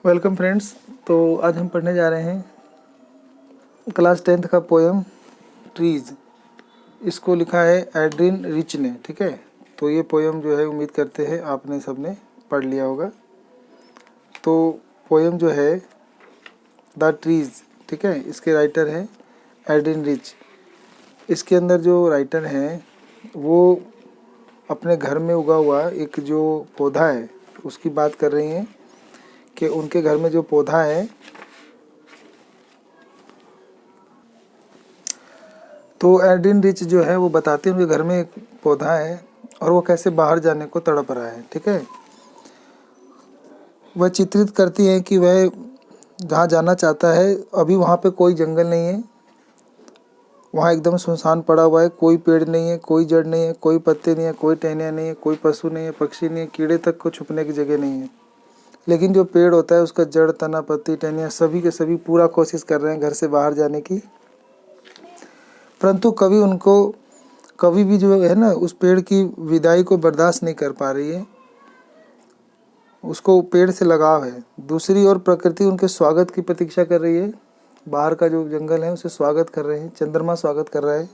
Welcome friends. तो आज हम पढ़ने जा रहे हैं क्लास 10th का पोएम ट्रीज। इसको लिखा है एड्रिन रिच ने। ठीक है, तो ये पोएम जो है उम्मीद करते हैं आपने सबने पढ़ लिया होगा। तो पोएम जो है द ट्रीज, ठीक है, इसके राइटर हैं एड्रिन रिच। इसके अंदर जो राइटर हैं वो अपने घर में उगा हुआ एक जो पौधा है उसकी बात कर रही हैं कि उनके घर में जो पौधा है तो एड्रिन रिच जो है वो बताते हैं उनके घर में एक पौधा है और वो कैसे बाहर जाने को तड़प रहा है। ठीक है, वह चित्रित करती है कि वह जहाँ जाना चाहता है अभी वहाँ पे कोई जंगल नहीं है, वहाँ एकदम सुनसान पड़ा हुआ है, कोई पेड़ नहीं है, कोई जड़ नहीं है, कोई पत्ते नहीं है, कोई टहनियाँ नहीं है, कोई पशु नहीं है, पक्षी नहीं है, कीड़े तक को छुपने की जगह नहीं है। लेकिन जो पेड़ होता है उसका जड़, तना, पत्ती, टहनियाँ सभी के सभी पूरा कोशिश कर रहे हैं घर से बाहर जाने की, परंतु कभी भी जो है ना उस पेड़ की विदाई को बर्दाश्त नहीं कर पा रही है। उसको पेड़ से लगाव है। दूसरी ओर प्रकृति उनके स्वागत की प्रतीक्षा कर रही है। बाहर का जो जंगल है उसे स्वागत कर रहे हैं, चंद्रमा स्वागत कर रहा है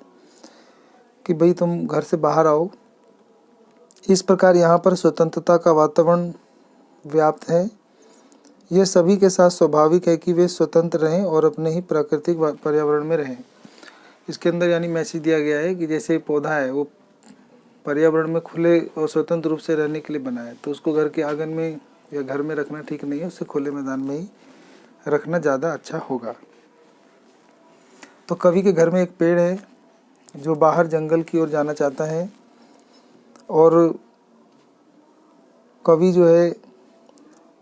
कि भाई तुम घर से बाहर आओ। इस प्रकार यहाँ पर स्वतंत्रता का वातावरण व्याप्त है। यह सभी के साथ स्वाभाविक है कि वे स्वतंत्र रहें और अपने ही प्राकृतिक पर्यावरण में रहें। इसके अंदर यानी मैसेज दिया गया है कि जैसे पौधा है वो पर्यावरण में खुले और स्वतंत्र रूप से रहने के लिए बना है, तो उसको घर के आंगन में या घर में रखना ठीक नहीं है, उसे खुले मैदान में ही रखना ज़्यादा अच्छा होगा। तो कवि के घर में एक पेड़ है जो बाहर जंगल की ओर जाना चाहता है और कवि जो है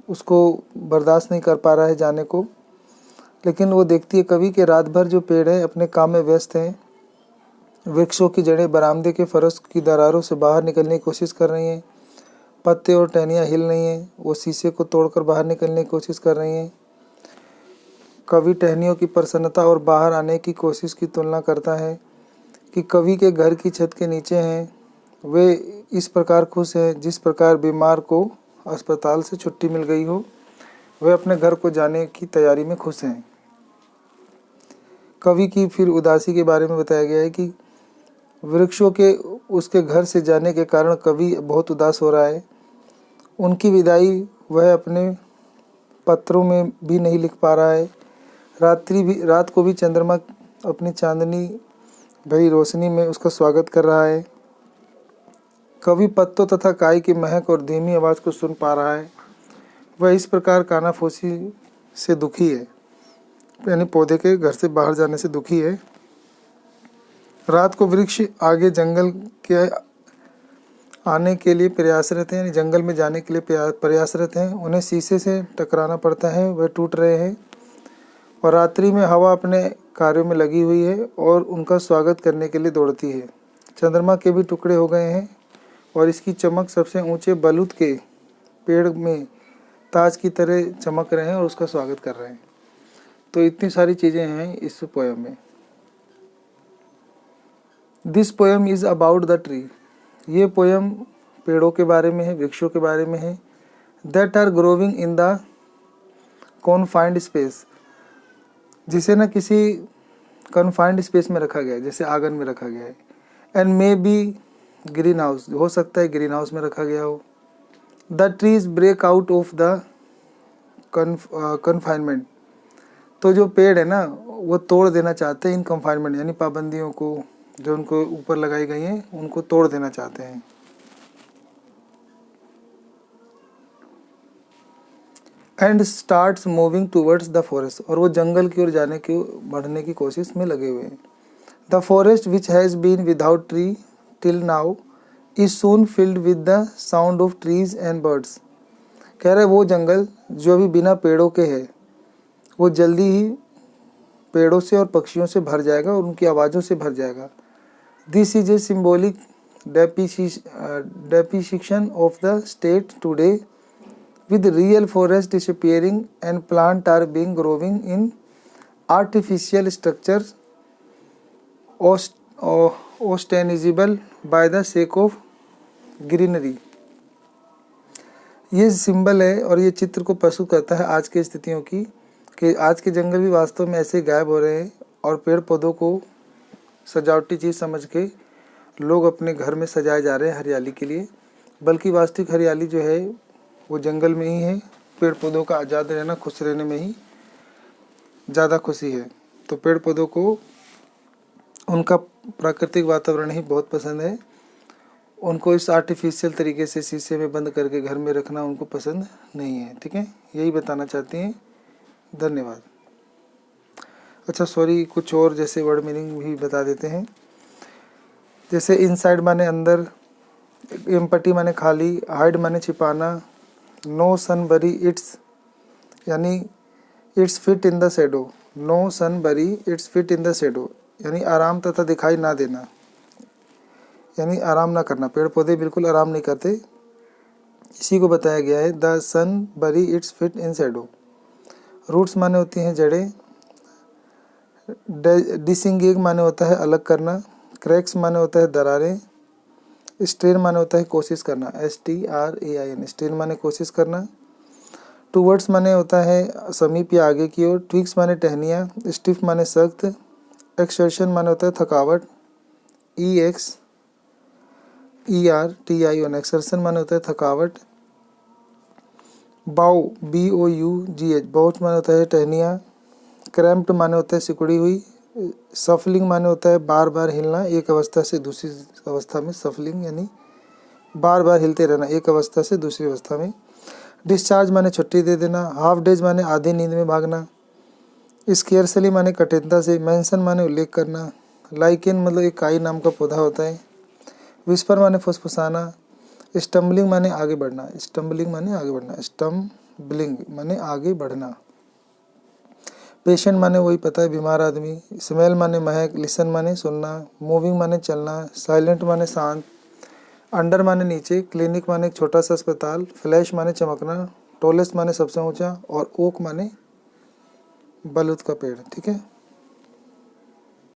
उसको बर्दाश्त नहीं कर पा रहा है जाने को। लेकिन वो देखती है कवि के रात भर जो पेड़ है अपने काम में व्यस्त हैं। वृक्षों की जड़ें बरामदे के फर्श की दरारों से बाहर निकलने की कोशिश कर रही हैं। पत्ते और टहनियाँ हिल रही हैं, वो शीशे को तोड़कर बाहर निकलने की कोशिश कर रही हैं। कवि टहनियों की प्रसन्नता और बाहर आने की कोशिश की तुलना करता है कि कवि के घर की छत के नीचे हैं वे इस प्रकार खुश हैं जिस प्रकार बीमार को अस्पताल से छुट्टी मिल गई हो। वे अपने घर को जाने की तैयारी में खुश हैं। कवि की फिर उदासी के बारे में बताया गया है कि वृक्षों के उसके घर से जाने के कारण कवि बहुत उदास हो रहा है। उनकी विदाई वह अपने पत्रों में भी नहीं लिख पा रहा है। रात को भी चंद्रमा अपनी चांदनी भरी रोशनी में उसका स्वागत कर रहा है। कवि पत्तों तथा काई की महक और धीमी आवाज़ को सुन पा रहा है। वह इस प्रकार कानाफूसी से दुखी है, यानी पौधे के घर से बाहर जाने से दुखी है। रात को वृक्ष आगे जंगल के आने के लिए प्रयासरत हैं, यानी जंगल में जाने के लिए प्रयासरत हैं। उन्हें शीशे से टकराना पड़ता है, वह टूट रहे हैं। और रात्रि में हवा अपने कार्यों में लगी हुई है और उनका स्वागत करने के लिए दौड़ती है। चंद्रमा के भी टुकड़े हो गए हैं और इसकी चमक सबसे ऊंचे बलूत के पेड़ में ताज की तरह चमक रहे हैं और उसका स्वागत कर रहे हैं। तो इतनी सारी चीज़ें हैं इस पोएम में। This poem is about the tree. ये पोएम पेड़ों के बारे में है, वृक्षों के बारे में है। That are growing in the confined space, जिसे ना किसी कन्फाइंड स्पेस में रखा गया है, जैसे आंगन में रखा गया है। And maybe greenhouse, हो सकता है ग्रीन हाउस में रखा गया हो। The trees break out of the confinement, तो जो पेड़ है ना वो तोड़ देना चाहते हैं इन कन्फाइनमेंट, यानी पाबंदियों को जो उनको ऊपर लगाई गई हैं उनको तोड़ देना चाहते हैं। And starts moving towards the forest, और वो जंगल की ओर जाने की बढ़ने की कोशिश में लगे हुए हैं। The forest which has been without tree till now is soon filled with the sound of trees and birds. कह रहे वो जंगल जो अभी बिना पेड़ों के है वो जल्दी ही पेड़ों से और पक्षियों से भर जाएगा और उनकी आवाज़ों से भर जाएगा। This is a symbolic depiction of the state today, with real forest disappearing and plants are being growing in artificial structures ostensible by the sake of greenery। ये सिंबल है और ये चित्र को प्रस्तुत करता है आज की स्थितियों की, कि आज के जंगल भी वास्तव में ऐसे गायब हो रहे हैं और पेड़ पौधों को सजावटी चीज़ समझ के लोग अपने घर में सजाए जा रहे हैं हरियाली के लिए, बल्कि वास्तविक हरियाली जो है वो जंगल में ही है। पेड़ पौधों का आज़ाद रहना, खुश रहने में ही ज़्यादा खुशी है। तो पेड़ पौधों को उनका प्राकृतिक वातावरण ही बहुत पसंद है। उनको इस आर्टिफिशियल तरीके से शीशे में बंद करके घर में रखना उनको पसंद नहीं है। ठीक है, यही बताना चाहती हैं। धन्यवाद। अच्छा सॉरी, कुछ और जैसे वर्ड मीनिंग भी बता देते हैं। जैसे इनसाइड माने अंदर, एम्पटी माने खाली, हाइड माने छिपाना, नो सन बरी इट्स यानी it's fit in the shadow, no sun bury it's fit in the shadow यानी आराम तथा दिखाई ना देना, यानी आराम ना करना। पेड़ पौधे बिल्कुल आराम नहीं करते, इसी को बताया गया है। The sun bury it's fit in shadow. Roots माने होती हैं जड़ें, डिसिंगेज माने होता है अलग करना, क्रैक्स माने होता है दरारें, स्ट्रेन माने होता है कोशिश करना, STRAIN, स्ट्रेन माने कोशिश करना। टूवर्ड्स माने होता है समीप या आगे की ओर, ट्विक्स माने टहनियाँ, स्टिफ माने सख्त, एक्सर्शन माने होता है थकावट, EXERTION एक्सर्शन माने होता है थकावट। बाउ BOUGH बाउच माने होता है टहनियाँ, क्रैम्प्ड माने होता है सिकुड़ी हुई, सफलिंग माने होता है बार बार हिलना एक अवस्था से दूसरी अवस्था में, सफलिंग यानी बार बार हिलते रहना एक अवस्था से दूसरी अवस्था में। डिस्चार्ज माने छुट्टी दे देना, हाफ डेज माने आधी नींद में भागना, स्केर्सली माने कठिनता से, मेंशन माने उल्लेख करना, लाइकेन मतलब एक काई नाम का पौधा होता है, विस्पर माने फुसफुसाना, स्टम्बलिंग माने आगे बढ़ना, स्टम्बलिंग माने आगे बढ़ना, स्टम्बलिंग माने आगे बढ़ना। पेशेंट माने वही पता है बीमार आदमी, स्मेल माने महक, लिसन माने सुनना, मूविंग माने चलना, साइलेंट माने शांत, अंडर माने नीचे, क्लिनिक माने एक छोटा सा अस्पताल, फ्लैश माने चमकना, टोलेस्ट माने सबसे ऊंचा और ओक माने बलूत का पेड़। ठीक है।